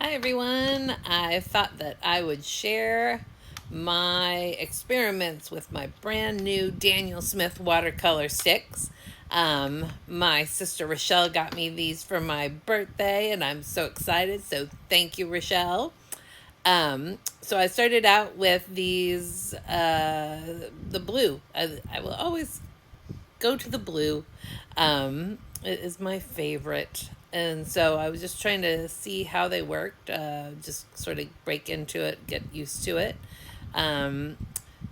Hi everyone. I thought that I would share my experiments with my brand new Daniel Smith Watercolor Sticks. My sister Rochelle got me these for my birthday and I'm so excited. So thank you, Rochelle. So I started out with these, the blue. I will always go to the blue. It is my favorite. And so I was just trying to see how they worked, just sort of break into it, get used to it. Um,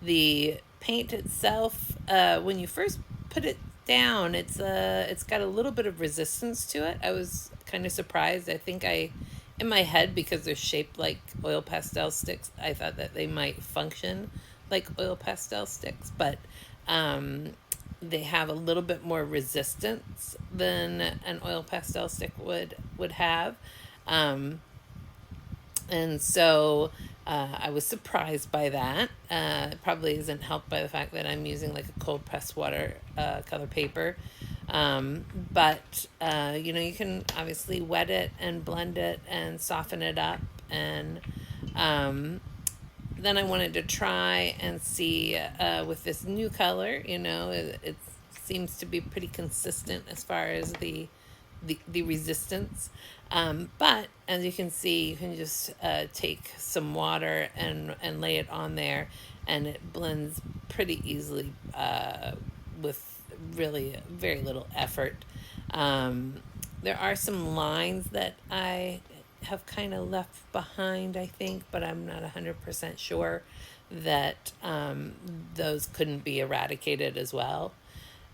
the paint itself, when you first put it down, it's got a little bit of resistance to it. I was kind of surprised. I think in my head, because they're shaped like oil pastel sticks, I thought that they might function like oil pastel sticks, but they have a little bit more resistance than an oil pastel stick would have. And so I was surprised by that. It probably isn't helped by the fact that I'm using like a cold pressed water color paper. But you can obviously wet it and blend it and soften it up. And then I wanted to try and see with this new color, it seems to be pretty consistent as far as the resistance. But as you can see, you can just take some water and lay it on there, and it blends pretty easily with really very little effort. There are some lines that I have kind of left behind, I think, but I'm not 100% sure that those couldn't be eradicated as well.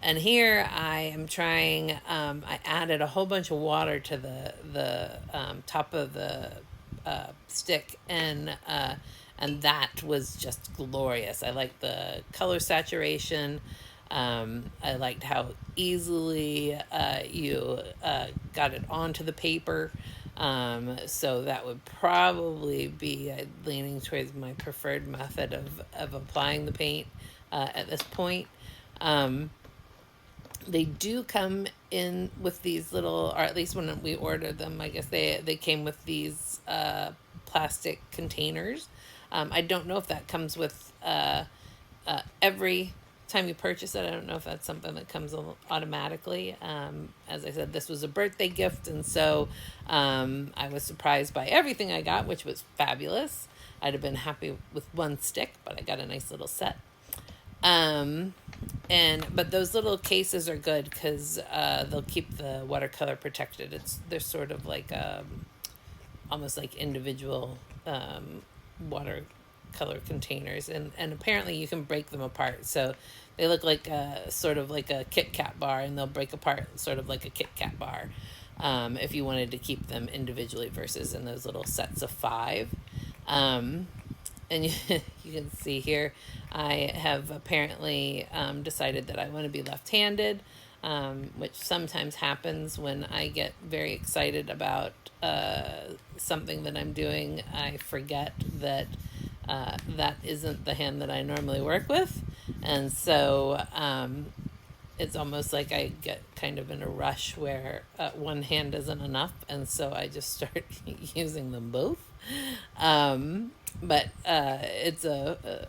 And here I am trying, I added a whole bunch of water to the top of the stick, and that was just glorious. I liked the color saturation. I liked how easily you got it onto the paper. So that would probably be leaning towards my preferred method of applying the paint at this point. They do come in with these little, or at least when we ordered them, I guess they came with these plastic containers. I don't know if that comes with every time you purchase it. I don't know if that's something that comes automatically. As I said, this was a birthday gift, and so I was surprised by everything I got, which was fabulous. I'd have been happy with one stick, but I got a nice little set. But those little cases are good because they'll keep the watercolor protected. They're sort of like almost like individual watercolor containers, and apparently you can break them apart. So they look like sort of like a Kit Kat bar, and they'll break apart sort of like a Kit Kat bar if you wanted to keep them individually versus in those little sets of 5. And you can see here, I have apparently decided that I want to be left-handed, which sometimes happens when I get very excited about something that I'm doing. I forget that that isn't the hand that I normally work with. And so it's almost like I get kind of in a rush where one hand isn't enough. And so I just start using them both. But it's a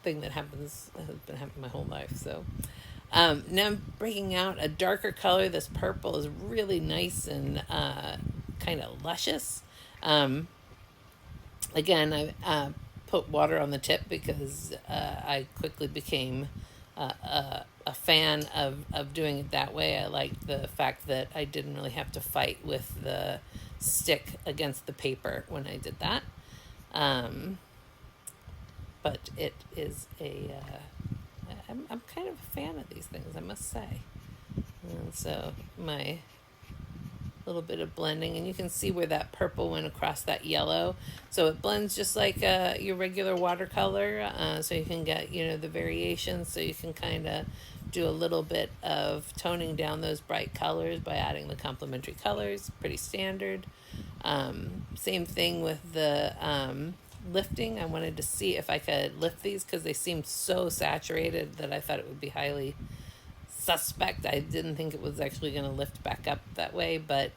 thing that has been happening my whole life. So now I'm breaking out a darker color. This purple is really nice and kind of luscious. Again, I put water on the tip because I quickly became a fan of doing it that way. I liked the fact that I didn't really have to fight with the stick against the paper when I did that. But it is I'm kind of a fan of these things, I must say. And so my little bit of blending, and you can see where that purple went across that yellow. So it blends just like your regular watercolor, so you can get, the variations, so you can kind of do a little bit of toning down those bright colors by adding the complementary colors. Pretty standard. Same thing with the lifting. I wanted to see if I could lift these because they seemed so saturated that I thought it would be highly suspect. I didn't think it was actually going to lift back up that way, but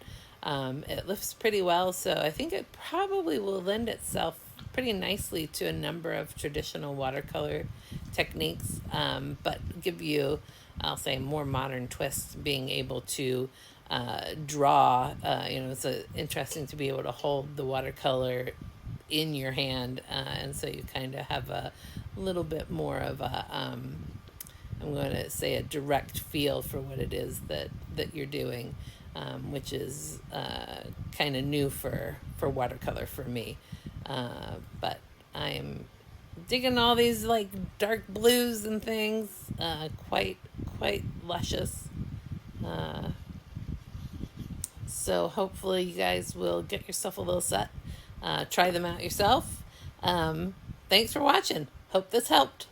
It lifts pretty well, so I think it probably will lend itself pretty nicely to a number of traditional watercolor techniques, but give you, I'll say, more modern twists, being able to draw. It's interesting to be able to hold the watercolor in your hand, and so you kind of have a little bit more of a, I'm going to say, a direct feel for what it is that you're doing, which is kind of new for watercolor for me. But I'm digging all these like dark blues and things, quite luscious. So hopefully you guys will get yourself a little set. Try them out yourself. Thanks for watching. Hope this helped.